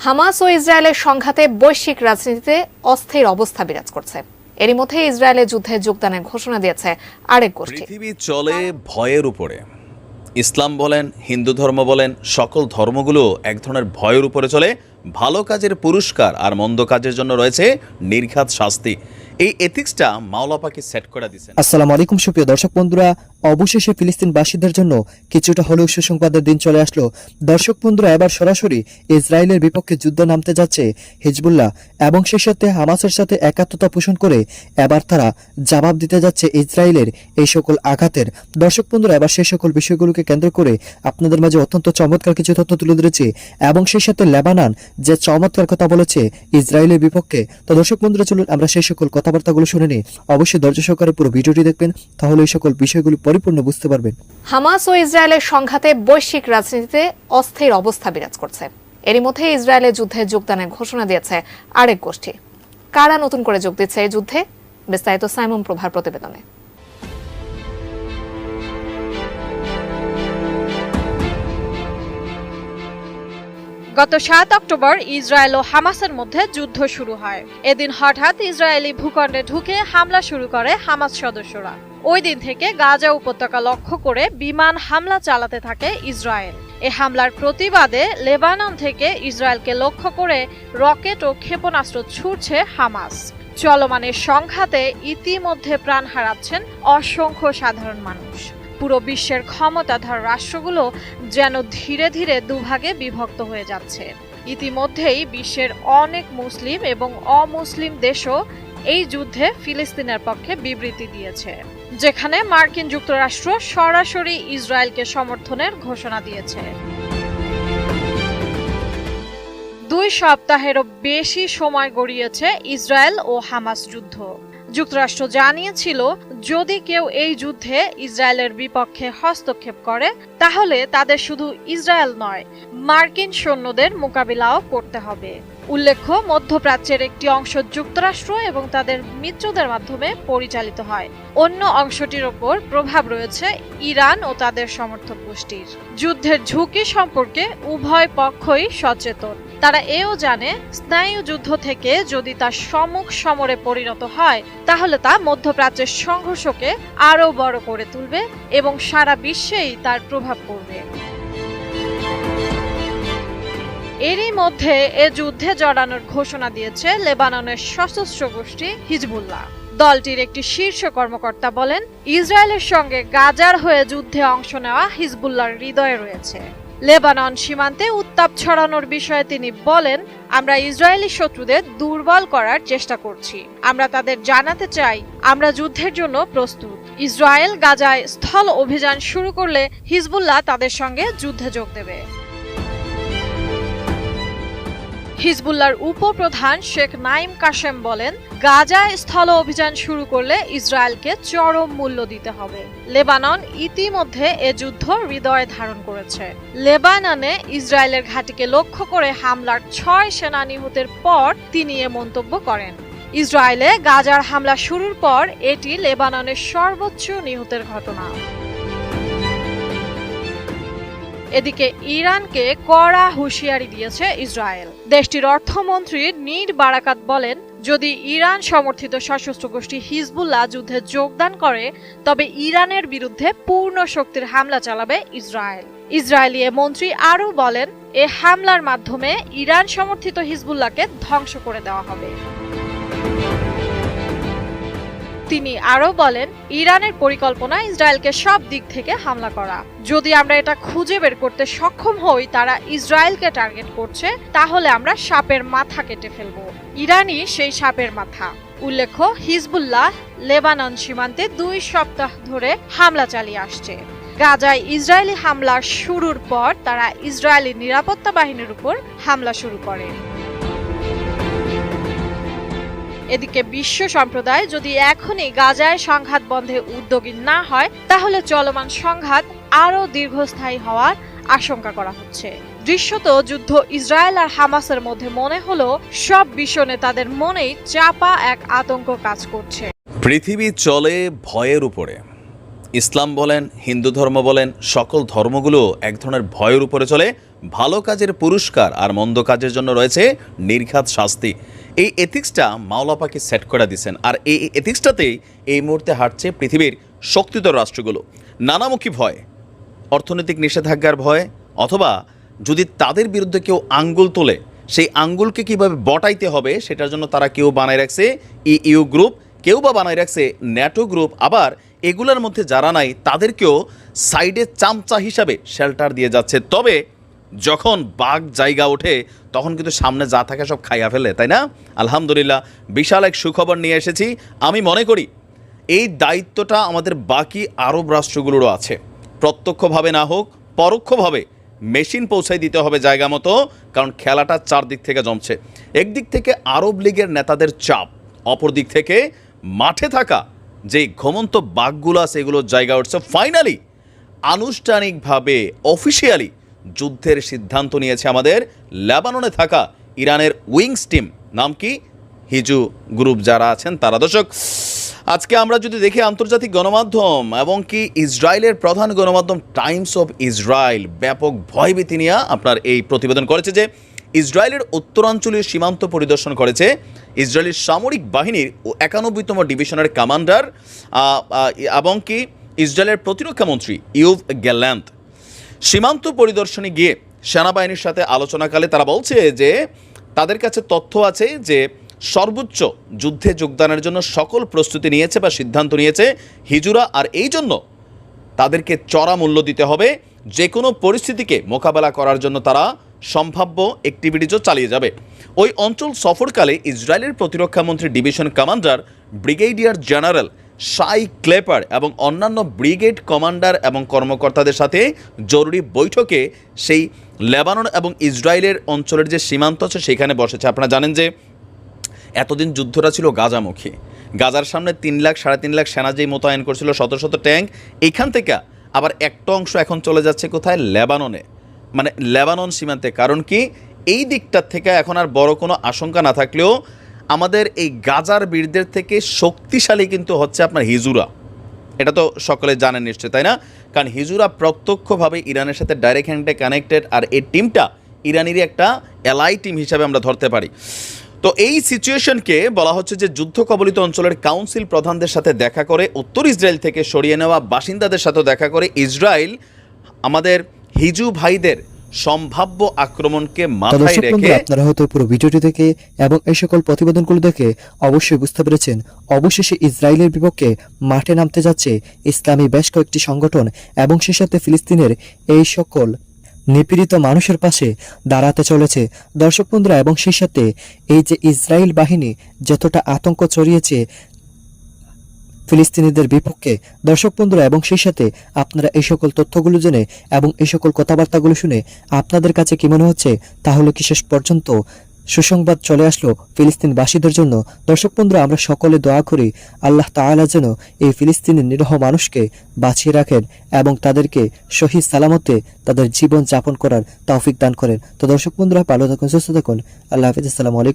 Hamas ও ইসরায়েলের সংঘাতে বৈশ্বিক রাজনীতিতে অস্থির অবস্থা বিরাজ করছে। এরই মধ্যে ইসরায়েলের যুদ্ধে যোগদানের ঘোষণা দিয়েছে আরেক গোষ্ঠী। পৃথিবী চলে ভয়ের উপরে। ইসলাম বলেন, হিন্দু ধর্ম বলেন, সকল ধর্মগুলো এক ধরনের ভয়ের উপরে চলে। ভালো কাজের পুরস্কার আর মন্দ কাজের জন্য রয়েছে নির্ঘাত শাস্তি। এই এথিক্সটা মাওলা পাকি সেট করে দিয়েছেন। আসসালামু আলাইকুম সুপ্রিয় দর্শক বন্ধুরা, অবশেষে ফিলিস্তিনবাসীদের জন্য কিছুটা হলেও সুসংবাদের দিন চলে আসলো। দর্শক বন্ধুরা, এবার সরাসরি ইসরায়েলের বিপক্ষে যুদ্ধ নামতে যাচ্ছে হিজবুল্লাহ এবং সেই সাথে হামাসের সাথে একাত্মতা পোষণ করে এবার তারা জবাব দিতে যাচ্ছে ইসরায়েলের এই সকল আঘাতের। দর্শক বন্ধুরা, এবার সেই সকল বিষয়গুলোকে কেন্দ্র করে আপনাদের মাঝে অত্যন্ত চমৎকার কিছু তথ্য তুলে ধরেছে এবং সেই সাথে লেবানন যে চমৎকার কথা বলেছে ইসরায়েলের বিপক্ষে। তো দর্শক বন্ধুরা, চলুন আমরা সেই সকল কথাবার্তাগুলো শুনে নিই। অবশ্যই ধৈর্য সহকারে পুরো ভিডিওটি দেখবেন, তাহলে এই সকল বিষয়গুলো পরিপূর্ণ বুঝতে পারবেন। হামাস ও ইসরায়েলের সংঘাতে বৈশ্বিক রাজনীতিতে অস্থির অবস্থা বিরাজ করছে। এরই মধ্যে ইসরায়েলের যুদ্ধে যোগদানের ঘোষণা দিয়েছে আরেক গোষ্ঠী। কারা নতুন করে যোগ দিচ্ছে এই যুদ্ধে, বিস্তারিত সাইমন প্রভার প্রতিবেদনে। গত ৭ অক্টোবর ইসরায়েল ও হামাসের মধ্যে যুদ্ধ শুরু হয়। এদিন হঠাৎ ইসরায়েলি ভূখণ্ডে ঢুকে হামলা শুরু করে হামাস সদস্যরা। ওই দিন থেকে গাজা উপত্যকা লক্ষ্য করে বিমান হামলা চালাতে থাকে ইসরায়েল। এ হামলার প্রতিবাদে লেবানন থেকে ইসরায়েলকে লক্ষ্য করে রকেট ও ক্ষেপণাস্ত্র ছুড়ছে হামাস। চলমানের সংঘাতে ইতিমধ্যে প্রাণ হারাচ্ছেন অসংখ্য সাধারণ মানুষ। পুরো বিশ্বের ক্ষমতাধর রাষ্ট্রগুলো যেন ধীরে ধীরে দুভাগে বিভক্ত হয়ে যাচ্ছে। ইতিমধ্যেই বিশ্বের অনেক মুসলিম এবং অমুসলিম দেশও এই যুদ্ধে ফিলিস্তিনের পক্ষে বিবৃতি দিয়েছে, যেখানে মার্কিন যুক্তরাষ্ট্র সরাসরি ইসরায়েলকে সমর্থনের ঘোষণা দিয়েছে। 2 সপ্তাহেরও বেশি সময় গড়িয়েছে ইসরায়েল ও হামাস যুদ্ধ। যুক্তরাষ্ট্র জানিয়েছিল, যদি কেউ এই যুদ্ধে ইসরায়েলের বিপক্ষে হস্তক্ষেপ করে তাহলে তাদের শুধু ইসরায়েল নয়, মার্কিন সৈন্যদের মোকাবিলাও করতে হবে। উল্লেখ্য, মধ্যপ্রাচ্যের একটি অংশ যুক্তরাষ্ট্র এবং তাদের মিত্রদের মাধ্যমে পরিচালিত হয়। অন্য অংশটির ওপর প্রভাব রয়েছে ইরান ও তাদের সমর্থক গোষ্ঠীর। যুদ্ধের ঝুঁকি সম্পর্কে উভয় পক্ষই সচেতন। তারা এও জানে, স্নায়ু যুদ্ধ থেকে যদি তা সম্মুখ সমরে পরিণত হয় তাহলে তা মধ্যপ্রাচ্যের সংঘর্ষকে আরও বড় করে তুলবে এবং সারা বিশ্বেই তার প্রভাব পড়বে। এরই মধ্যে এ যুদ্ধে জড়ানোর ঘোষণা দিয়েছে লেবাননের সশস্ত্র গোষ্ঠী হিজবুল্লাহ। দলটির একটি শীর্ষ কর্মকর্তা বলেন, ইসরায়েলের সঙ্গে গাজার হয়ে যুদ্ধে অংশ নেওয়া হিজবুল্লাহর হৃদয়ে রয়েছে। লেবানন সীমান্তে উত্তাপ ছড়ানোর বিষয়ে তিনি বলেন, আমরা ইসরায়েলি শত্রুদের দুর্বল করার চেষ্টা করছি। আমরা তাদের জানাতে চাই, আমরা যুদ্ধের জন্য প্রস্তুত। ইসরায়েল গাজায় স্থল অভিযান শুরু করলে হিজবুল্লাহ তাদের সঙ্গে যুদ্ধে যোগ দেবে। হিজবুল্লাহর উপপ্রধান শেখ নাইম কাশেম বলেন, গাজায় স্থল অভিযান শুরু করলে ইসরায়েলকে চরম মূল্য দিতে হবে। লেবানন ইতিমধ্যে এ যুদ্ধ হৃদয়ে ধারণ করেছে। লেবাননে ইসরায়েলের ঘাঁটিকে লক্ষ্য করে হামলার 6 সেনা নিহতের পর তিনি এ মন্তব্য করেন। ইসরায়েলে গাজার হামলা শুরুর পর এটি লেবাননের সর্বোচ্চ নিহতের ঘটনা। এদিকে ইরানকে কড়া হুঁশিয়ারি দিয়েছে ইসরায়েল। দেশটির অর্থমন্ত্রী নীর বারাকাত বলেন, যদি ইরান সমর্থিত সশস্ত্র গোষ্ঠী হিজবুল্লাহ যুদ্ধে যোগদান করে তবে ইরানের বিরুদ্ধে পূর্ণ শক্তির হামলা চালাবে ইসরায়েল। ইসরায়েলি এ মন্ত্রী আরও বলেন, এ হামলার মাধ্যমে ইরান সমর্থিত হিজবুল্লাহকে ধ্বংস করে দেওয়া হবে। তিনি আরও বলেন, ইরানের পরিকল্পনা ইসরায়েলকে সব দিক থেকে হামলা করা। যদি আমরা এটা খুঁজে বের করতে সক্ষম হই তারা ইসরায়েলকে টার্গেট করছে, তাহলে আমরা সাপের মাথা কেটে ফেলব। ইরানই সেই সাপের মাথা। উল্লেখ্য, হিজবুল্লাহ লেবানন সীমান্তে 2 সপ্তাহ ধরে হামলা চালিয়ে আসছে। গাজায় ইসরায়েলি হামলা শুরুর পর তারা ইসরায়েলি নিরাপত্তা বাহিনীর উপর হামলা শুরু করে। এদিকে বিশ্ব সম্প্রদায় যদি এখনই গাজায় সংঘাত বন্ধে উদ্যোগী না হয় তাহলে চলমান সংঘাত আরও দীর্ঘস্থায়ী হওয়ার আশঙ্কা করা হচ্ছে। দৃশ্যত যুদ্ধ ইসরায়েল আর হামাসের মধ্যে মনে হলো সব বিশ্ব নেতাদের মনেই চাপা এক আতঙ্ক কাজ করছে। পৃথিবী চলে ভয়ের উপরে। ইসলাম বলেন, হিন্দু ধর্ম বলেন, সকল ধর্মগুলো এক ধরনের ভয়ের উপরে চলে। ভালো কাজের পুরস্কার আর মন্দ কাজের জন্য রয়েছে নির্ঘাত শাস্তি। এই এথিক্সটা মাওলা পাকে সেট করে দিয়েছেন, আর এই এথিক্সটাতেই এই মুহূর্তে হাঁটছে পৃথিবীর শক্তিধর রাষ্ট্রগুলো। নানামুখী ভয়, অর্থনৈতিক নিষেধাজ্ঞার ভয়, অথবা যদি তাদের বিরুদ্ধে কেউ আঙ্গুল তোলে সেই আঙ্গুলকে কিভাবে বটাইতে হবে সেটার জন্য তারা কেউ বানায় রাখছে ইইউ গ্রুপ, কেউ বা বানায় রাখছে ন্যাটো গ্রুপ, আবার এগুলোর মধ্যে যারা নাই তাদেরকেও সাইডে চামচা হিসাবে শেল্টার দিয়ে যাচ্ছে। তবে যখন বাঘ জায়গা ওঠে তখন কিন্তু সামনে যা থাকে সব খাইয়া ফেলে, তাই না? আলহামদুলিল্লাহ, বিশাল এক সুখবর নিয়ে এসেছি। আমি মনে করি এই দায়িত্বটা আমাদের বাকি আরব রাষ্ট্রগুলোরও আছে। প্রত্যক্ষভাবে না হোক পরোক্ষভাবে মেশিন পৌঁছাই দিতে হবে জায়গা মতো, কারণ খেলাটা চারদিক থেকে জমছে। একদিক থেকে আরব লীগের নেতাদের চাপ, অপর দিক থেকে মাঠে থাকা যে ঘুমন্ত বাঘগুলো আছে এগুলোর জায়গা উঠছে। ফাইনালি আনুষ্ঠানিকভাবে অফিসিয়ালি যুদ্ধের সিদ্ধান্ত নিয়েছে আমাদের লেবাননে থাকা ইরানের উইংস টিম, নাম কি হিজু গ্রুপ যারা আছেন তারা। দর্শক, আজকে আমরা যদি দেখি আন্তর্জাতিক গণমাধ্যম এবং কি ইসরায়েলের প্রধান গণমাধ্যম টাইমস অফ ইসরায়েল ব্যাপক ভয়ভীতি নিয়ে আপনার এই প্রতিবেদন করেছে যে ইসরায়েলের উত্তরাঞ্চলীয় সীমান্ত পরিদর্শন করেছে ইসরায়েলের সামরিক বাহিনীর 91তম ডিভিশনের কমান্ডার এবং কি ইসরায়েলের প্রতিরক্ষা মন্ত্রী ইউভ গ্যালান্ট। সীমান্ত পরিদর্শনে গিয়ে সেনাবাহিনীর সাথে আলোচনাকালে তারা বলছে যে তাদের কাছে তথ্য আছে যে সর্বোচ্চ যুদ্ধে যোগদানের জন্য সকল প্রস্তুতি নিয়েছে বা সিদ্ধান্ত নিয়েছে হিজুরা, আর এই জন্য তাদেরকে চড়া মূল্য দিতে হবে। যে কোনো পরিস্থিতিকে মোকাবেলা করার জন্য তারা সম্ভাব্য অ্যাক্টিভিটিজও চালিয়ে যাবে। ওই অঞ্চল সফরকালে ইসরায়েলের প্রতিরক্ষামন্ত্রী ডিভিশন কমান্ডার ব্রিগেডিয়ার জেনারেল শাই ক্লেপার এবং অন্যান্য ব্রিগেড কমান্ডার এবং কর্মকর্তাদের সাথে জরুরি বৈঠকে সেই লেবানন এবং ইসরায়েলের অঞ্চলের যে সীমান্ত আছে সেখানে বসেছে। আপনারা জানেন যে এতদিন যুদ্ধটা ছিল গাজামুখী, গাজার সামনে 3 লাখ 3.5 লাখ সেনা যেই মোতায়েন করছিল, শত শত ট্যাঙ্ক, এখান থেকে আবার একটা অংশ এখন চলে যাচ্ছে কোথায়? লেবাননে, মানে লেবানন সীমান্তে। কারণ কি এই দিকটার থেকে এখন আর বড় কোনো আশঙ্কা না থাকলেও আমাদের এই গাজার বীরদের থেকে শক্তিশালী কিন্তু হচ্ছে আপনার হিজুরা। এটা তো সকলে জানেন নিশ্চয়, তাই না? কারণ হিজুরা প্রত্যক্ষভাবে ইরানের সাথে ডাইরেক্ট হ্যান্ডে কানেক্টেড, আর এই টিমটা ইরানেরই একটা এলআই টিম হিসাবে আমরা ধরতে পারি। তো এই সিচুয়েশনকে বলা হচ্ছে যে যুদ্ধ কবলিত অঞ্চলের কাউন্সিল প্রধানদের সাথে দেখা করে, উত্তর ইসরায়েল থেকে সরিয়ে নেওয়া বাসিন্দাদের সাথেও দেখা করে ইসরায়েল আমাদের হিজু ভাইদের সম্ভাব্য আক্রমণকে মাথায় রেখে। আপনারা হয়তো পুরো ভিডিওটি দেখে এবং এই সকল প্রতিবেদনগুলো দেখে অবশ্যই বুঝতে পেরেছেন অবশেষে ইসরায়েলের বিপক্ষে মাঠে নামতে যাচ্ছে ইসলামী বেশ কয়েকটি সংগঠন এবং সে সাথে ফিলিস্তিনের এই সকল নিপীড়িত মানুষের পাশে দাঁড়াতে চলেছে। দর্শক বন্ধুরা, এবং সেই সাথে এই যে ইসরায়েল বাহিনী যতটা আতঙ্ক ছড়িয়েছে ফিলিস্তিনিদের বিপক্ষে, দর্শক বন্ধুরা, এবং সেই সাথে আপনারা এই সকল তথ্যগুলো জেনে এবং এই সকল কথাবার্তাগুলো শুনে আপনাদের কাছে কি মনে হচ্ছে? তাহলে কি শেষ পর্যন্ত সুসংবাদ চলে আসলো ফিলিস্তিনবাসীদের জন্য? দর্শক বন্ধুরা, আমরা সকলে দোয়া করি আল্লাহ তাআলা যেন এই ফিলিস্তিনের নিরীহ মানুষকে বাঁচিয়ে রাখেন এবং তাদেরকে সহিহ সালামতে তাদের জীবন যাপন করার তৌফিক দান করেন। তো দর্শক বন্ধুরা, ভালো থাকুন, সুস্থ থাকুন। আল্লাহ হাফেজ। আসসালামু আলাইকুম।